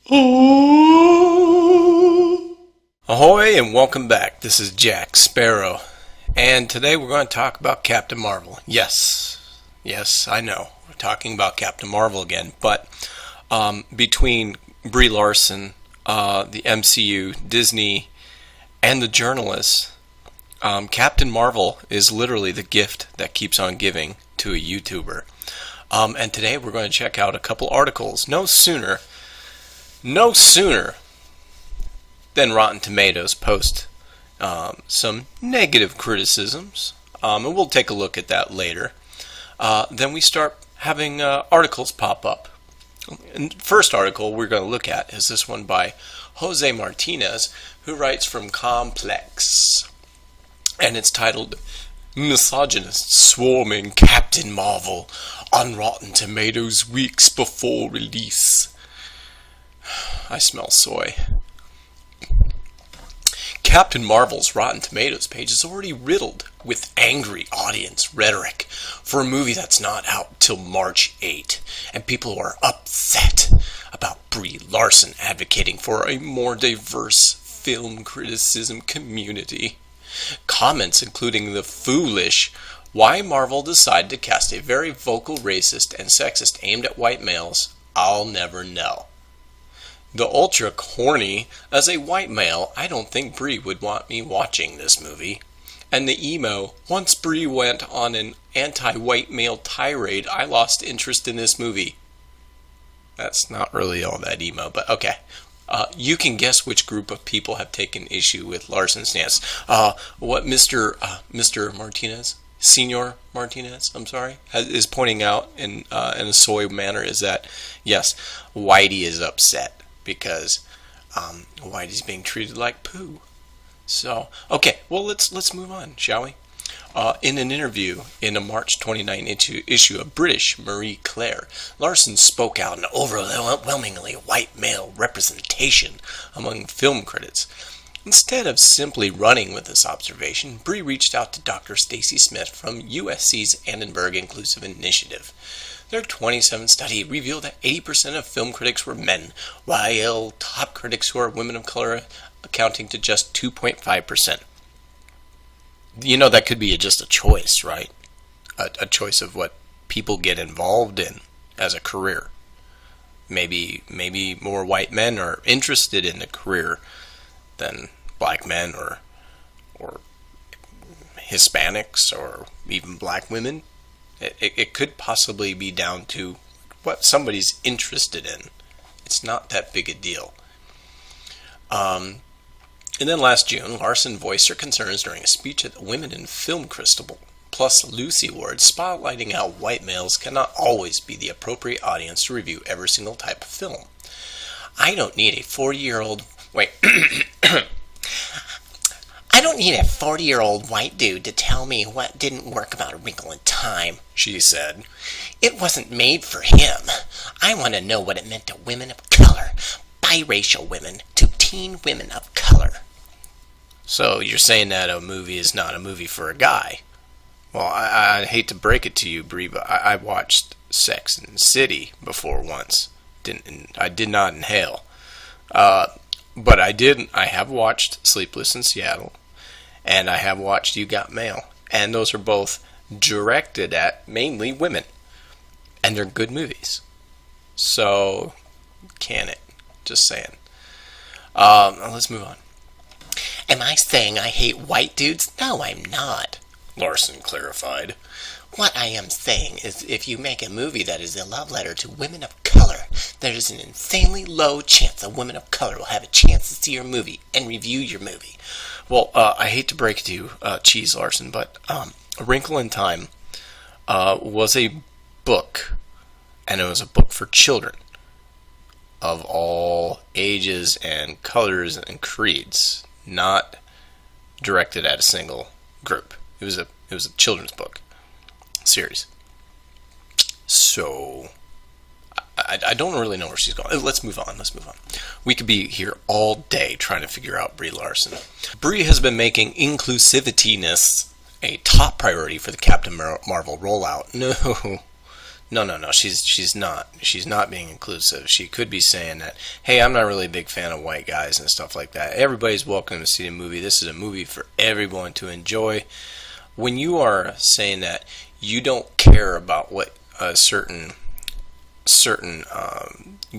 Ahoy and welcome back. This is Jack Sparrow. And today we're going to talk about Captain Marvel. Yes, I know. We're talking about Captain Marvel again. But between Brie Larson, the MCU, Disney, and the journalists, Captain Marvel is literally the gift that keeps on giving to a YouTuber. And today we're going to check out a couple articles. No sooner than Rotten Tomatoes post some negative criticisms, and we'll take a look at that later. Then we start having articles pop up. And the first article we're going to look at is this one by Jose Martinez, who writes from Complex, and it's titled "Misogynist Swarming Captain Marvel on Rotten Tomatoes Weeks Before Release." I smell soy. Captain Marvel's Rotten Tomatoes page is already riddled with angry audience rhetoric for a movie that's not out till March 8, and people are upset about Brie Larson advocating for a more diverse film criticism community. Comments including the foolish "Why Marvel decided to cast a very vocal racist and sexist aimed at white males, I'll never know." The ultra corny, "As a white male, I don't think Brie would want me watching this movie." And the emo, "Once Brie went on an anti-white male tirade, I lost interest in this movie." That's not really all that emo, but okay. You can guess which group of people have taken issue with Larson's stance. What Mr. Martinez, Senor Martinez, I'm sorry, is pointing out in a soy manner is that, yes, Whitey is upset because Whitey's being treated like poo. So, okay, well, let's move on, shall we? In an interview in a March 29 issue of British Marie Claire, Larson spoke out an overwhelmingly white male representation among film critics. Instead of simply running with this observation, Brie reached out to Dr. Stacy Smith from USC's Annenberg Inclusive Initiative. Their 2017 study revealed that 80% of film critics were men, while top critics who are women of color accounting to just 2.5%. You know, that could be just a choice, right? A choice of what people get involved in as a career. Maybe more white men are interested in the career than black men or Hispanics or even black women. It could possibly be down to what somebody's interested in. It's not that big a deal. And then last June, Larson voiced her concerns during a speech at the Women in Film Crystal Plus Lucy Awards, spotlighting how white males cannot always be the appropriate audience to review every single type of film. I don't need a 40-year-old white dude to tell me what didn't work about A Wrinkle in Time, she said. It wasn't made for him. I want to know what it meant to women of color, biracial women, to teen women of color. So you're saying that a movie is not a movie for a guy? Well, I hate to break it to you, Brie, but I watched Sex and the City before once. I did not inhale. But I have watched Sleepless in Seattle, and I have watched You Got Mail, and those are both directed at mainly women, and they're good movies. So, can it? Just saying. Let's move on. Am I saying I hate white dudes? No, I'm not, Larson clarified. What I am saying is if you make a movie that is a love letter to women of color, there is an insanely low chance a woman of color will have a chance to see your movie and review your movie. Well, I hate to break it to you, Cheese Larson, but A Wrinkle in Time was a book, and it was a book for children of all ages and colors and creeds, not directed at a single group. It was a children's book series. So I don't really know where she's going. Let's move on. We could be here all day trying to figure out Brie Larson. Brie has been making inclusivityness a top priority for the Captain Marvel rollout. No. She's not. She's not being inclusive. She could be saying that, hey, I'm not really a big fan of white guys and stuff like that. Everybody's welcome to see the movie. This is a movie for everyone to enjoy. When you are saying that you don't care about what a certain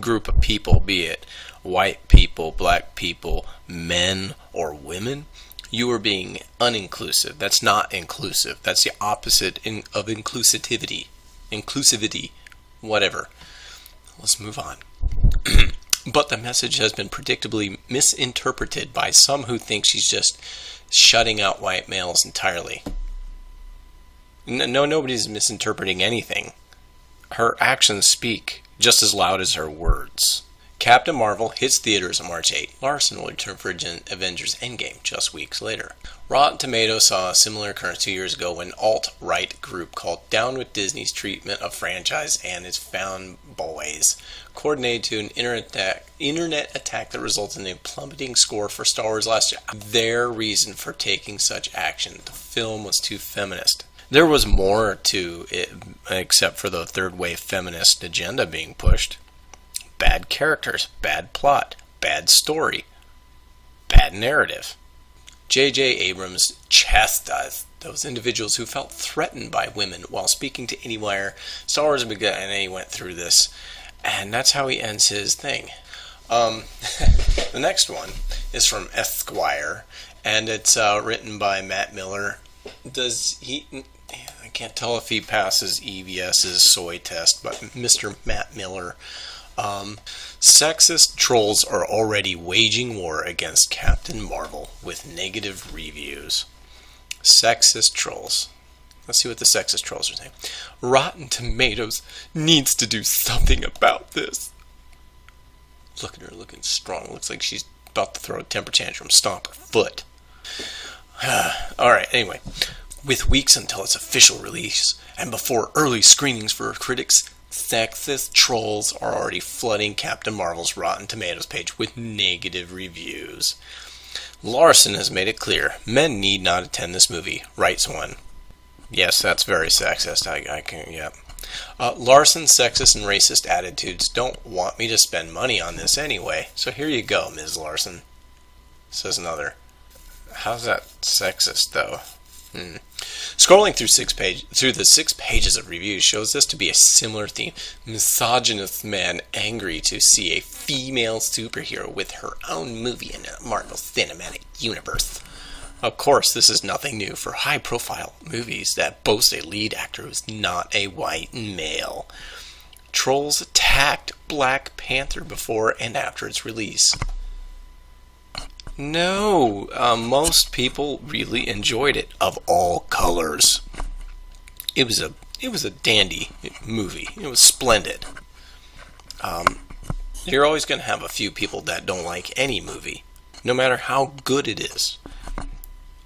group of people, be it white people, black people, men, or women, you are being uninclusive. That's not inclusive. That's the opposite of inclusivity. Inclusivity, whatever. Let's move on. But the message has been predictably misinterpreted by some who think she's just shutting out white males entirely. No, nobody's misinterpreting anything. Her actions speak just as loud as her words. Captain Marvel hits theaters on March 8. Larson will return for Avengers Endgame just weeks later. Rotten Tomatoes saw a similar occurrence 2 years ago when an alt-right group called Down with Disney's treatment of franchise and its fanboys coordinated to an internet attack that resulted in a plummeting score for Star Wars last year. Their reason for taking such action: the film was too feminist. There was more to it except for the third wave feminist agenda being pushed. Bad characters, bad plot, bad story, bad narrative. J.J. Abrams chastised those individuals who felt threatened by women while speaking to IndieWire. Star Wars began, and he went through this, and that's how he ends his thing. The next one is from Esquire, and it's written by Matt Miller. I can't tell if he passes EVS's soy test, but Mr. Matt Miller. Sexist trolls are already waging war against Captain Marvel with negative reviews. Sexist trolls. Let's see what the sexist trolls are saying. Rotten Tomatoes needs to do something about this. Look at her looking strong. Looks like she's about to throw a temper tantrum, stomp her foot. Alright, anyway. With weeks until its official release, and before early screenings for critics, sexist trolls are already flooding Captain Marvel's Rotten Tomatoes page with negative reviews. Larson has made it clear men need not attend this movie, writes one. Yes, that's very sexist. I can, yeah. Larson's sexist and racist attitudes don't want me to spend money on this anyway, so here you go, Ms. Larson, says another. How's that sexist, though? Scrolling through the 6 pages of reviews shows this to be a similar theme. Misogynist man angry to see a female superhero with her own movie in a Marvel Cinematic Universe. Of course, this is nothing new for high-profile movies that boast a lead actor who is not a white male. Trolls attacked Black Panther before and after its release. No, most people really enjoyed it, of all colors. It was a dandy movie. It was splendid. You're always going to have a few people that don't like any movie, no matter how good it is.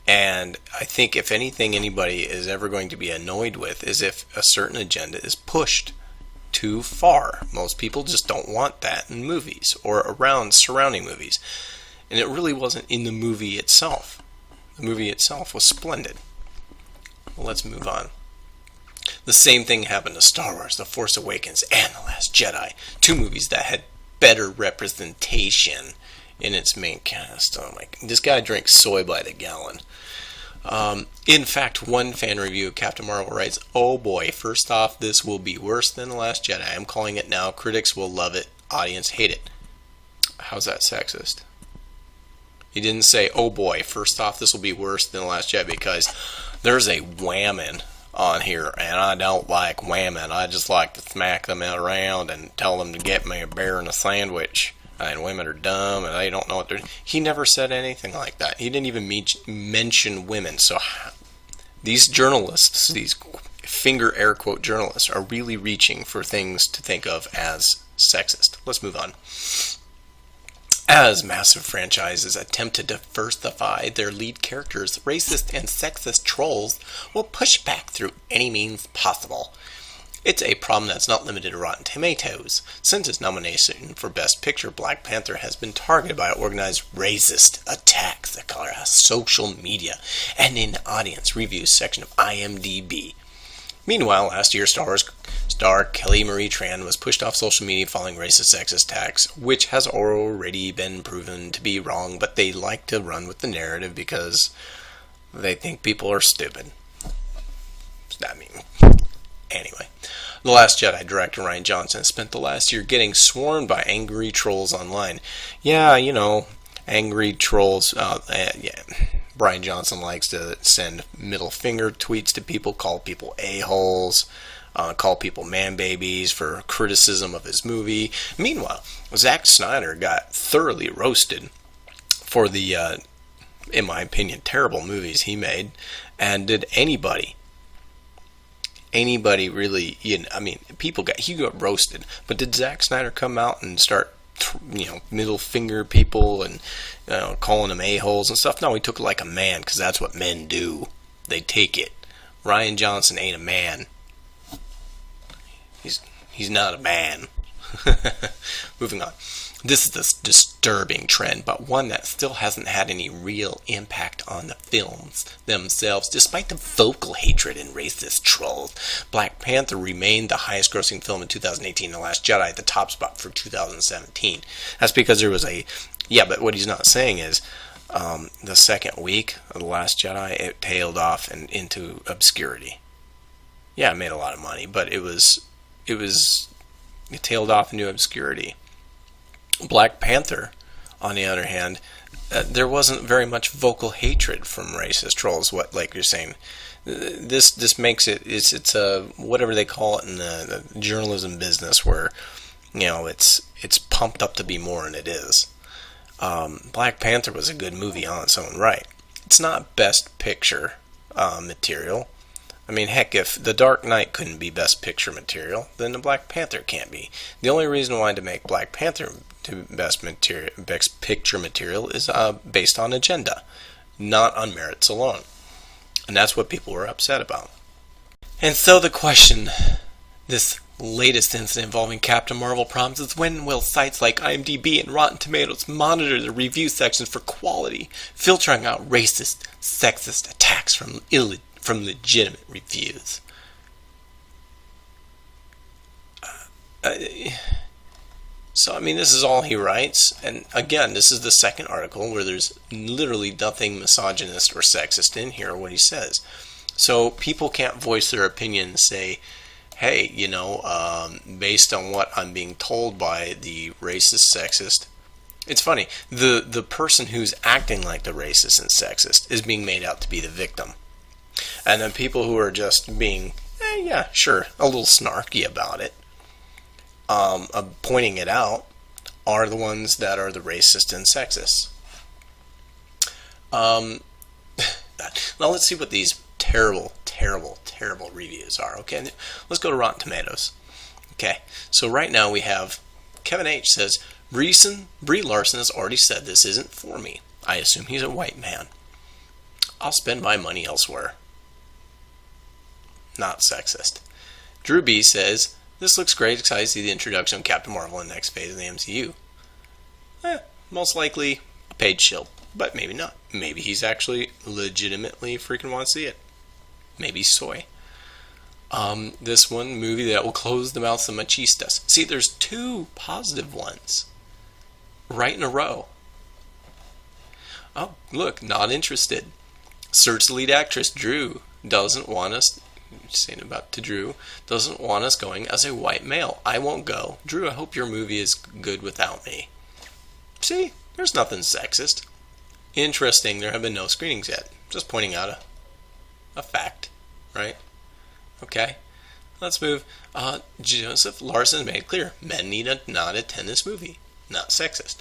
And I think if anything anybody is ever going to be annoyed with is if a certain agenda is pushed too far. Most people just don't want that in movies or around surrounding movies. And it really wasn't in the movie itself. The movie itself was splendid. Well, let's move on. The same thing happened to Star Wars, The Force Awakens, and The Last Jedi. 2 movies that had better representation in its main cast. Oh my! This guy drinks soy by the gallon. In fact, one fan review of Captain Marvel writes, "Oh boy, first off, this will be worse than The Last Jedi. I'm calling it now. Critics will love it. Audience hate it." How's that sexist? He didn't say, "Oh boy, first off, this will be worse than The Last Jedi," because there's a whammon on here, and I don't like whammon. I just like to smack them around and tell them to get me a beer and a sandwich. And women are dumb, and they don't know what they're... He never said anything like that. He didn't even mention women. So these journalists, these finger air quote journalists, are really reaching for things to think of as sexist. Let's move on. As massive franchises attempt to diversify their lead characters, racist and sexist trolls will push back through any means possible. It's a problem that's not limited to Rotten Tomatoes. Since its nomination for Best Picture, Black Panther has been targeted by organized racist attacks across social media and in the audience reviews section of IMDb. Meanwhile, last year, Star star Kelly Marie Tran was pushed off social media following racist sexist attacks, which has already been proven to be wrong, but they like to run with the narrative because they think people are stupid. I mean, anyway. The Last Jedi director Rian Johnson spent the last year getting swarmed by angry trolls online. Yeah, angry trolls. Yeah. Brian Johnson likes to send middle finger tweets to people, call people a-holes, call people man-babies for criticism of his movie. Meanwhile, Zack Snyder got thoroughly roasted for the, in my opinion, terrible movies he made. And did anybody really, he got roasted, but did Zack Snyder come out and start middle finger people and calling them a-holes and stuff? No, he took it like a man, because that's what men do. They take it. Rian Johnson ain't a man. He's not a man. Moving on. This is a disturbing trend, but one that still hasn't had any real impact on the films themselves, despite the vocal hatred and racist trolls. Black Panther remained the highest-grossing film in 2018, The Last Jedi at the top spot for 2017. That's because there was but what he's not saying is, the second week of The Last Jedi, it tailed off and into obscurity. Yeah, it made a lot of money, but it tailed off into obscurity. Black Panther, on the other hand, there wasn't very much vocal hatred from racist trolls. What, like you're saying, this makes it's a whatever they call it in the journalism business, where it's pumped up to be more than it is. Black Panther was a good movie on its own right. It's not Best Picture material. I mean, heck, if The Dark Knight couldn't be Best Picture material, then the Black Panther can't be. The only reason why to make Black Panther to Best Picture material is based on agenda, not on merits alone. And that's what people were upset about. And so the question, this latest incident involving Captain Marvel problems, is when will sites like IMDb and Rotten Tomatoes monitor the review sections for quality, filtering out racist, sexist attacks from legitimate reviews? So, this is all he writes. And again, this is the second article where there's literally nothing misogynist or sexist in here, what he says. So people can't voice their opinion and say, hey, based on what I'm being told by the racist, sexist. It's funny, the person who's acting like the racist and sexist is being made out to be the victim. And then people who are just being, a little snarky about it, pointing it out, are the ones that are the racist and sexist. Now let's see what these terrible, terrible, terrible reviews are. Okay, let's go to Rotten Tomatoes. Okay, so right now we have Kevin H. says, Brie Larson has already said this isn't for me. I assume he's a white man. I'll spend my money elsewhere. Not sexist. Drew B. says, this looks great, excited to see the introduction of Captain Marvel in the next phase of the MCU. Most likely a paid shill, but maybe not. Maybe he's actually legitimately freaking want to see it. Maybe soy. This one movie that will close the mouths of machistas. See, there's two positive ones right in a row. Oh, look, not interested. Search the lead actress. Drew doesn't want us, saying about to Drew, doesn't want us going as a white male. I won't go. Drew, I hope your movie is good without me. See, there's nothing sexist. Interesting, there have been no screenings yet. Just pointing out a fact, right? Okay, let's move. Joseph Larson made it clear, men need to not attend this movie. Not sexist.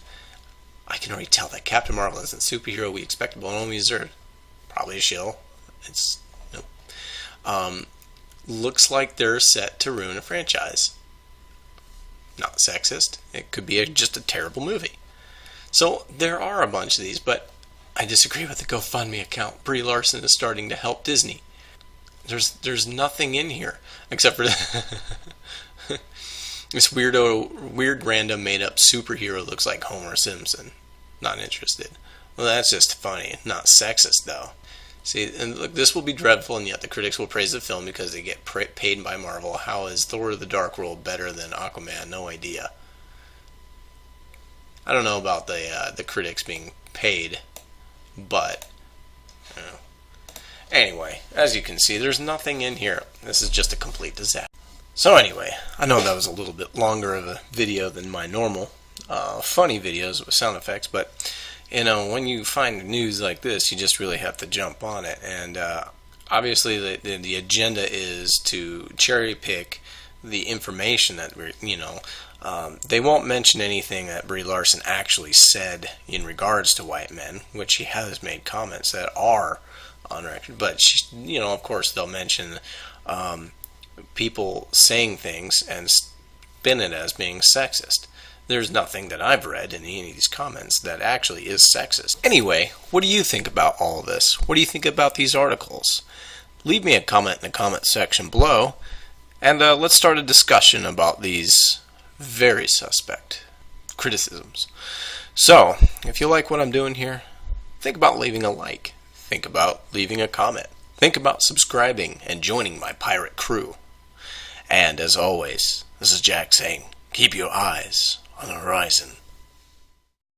I can already tell that Captain Marvel isn't the superhero we expected, but only deserved. Probably a shill. Nope. Looks like they're set to ruin a franchise. Not sexist. It could be just a terrible movie. So there are a bunch of these, but I disagree with the GoFundMe account. Brie Larson is starting to help Disney. There's nothing in here except for this weird random made up superhero looks like Homer Simpson. Not interested. Well, that's just funny. Not sexist though. See, and look, this will be dreadful, and yet the critics will praise the film because they get paid by Marvel. How is Thor: The Dark World better than Aquaman? No idea. I don't know about the critics being paid, but you know. Anyway, as you can see, there's nothing in here. This is just a complete disaster. So anyway, I know that was a little bit longer of a video than my normal funny videos with sound effects, but you know, when you find news like this, you just really have to jump on it. And obviously, the agenda is to cherry pick the information that they won't mention anything that Brie Larson actually said in regards to white men, which she has made comments that are on record. But of course, they'll mention people saying things and spin it as being sexist. There's nothing that I've read in any of these comments that actually is sexist. Anyway, what do you think about all this? What do you think about these articles? Leave me a comment in the comment section below, and let's start a discussion about these very suspect criticisms. So, if you like what I'm doing here, think about leaving a like. Think about leaving a comment. Think about subscribing and joining my pirate crew. And as always, this is Jack saying, keep your eyes on the horizon.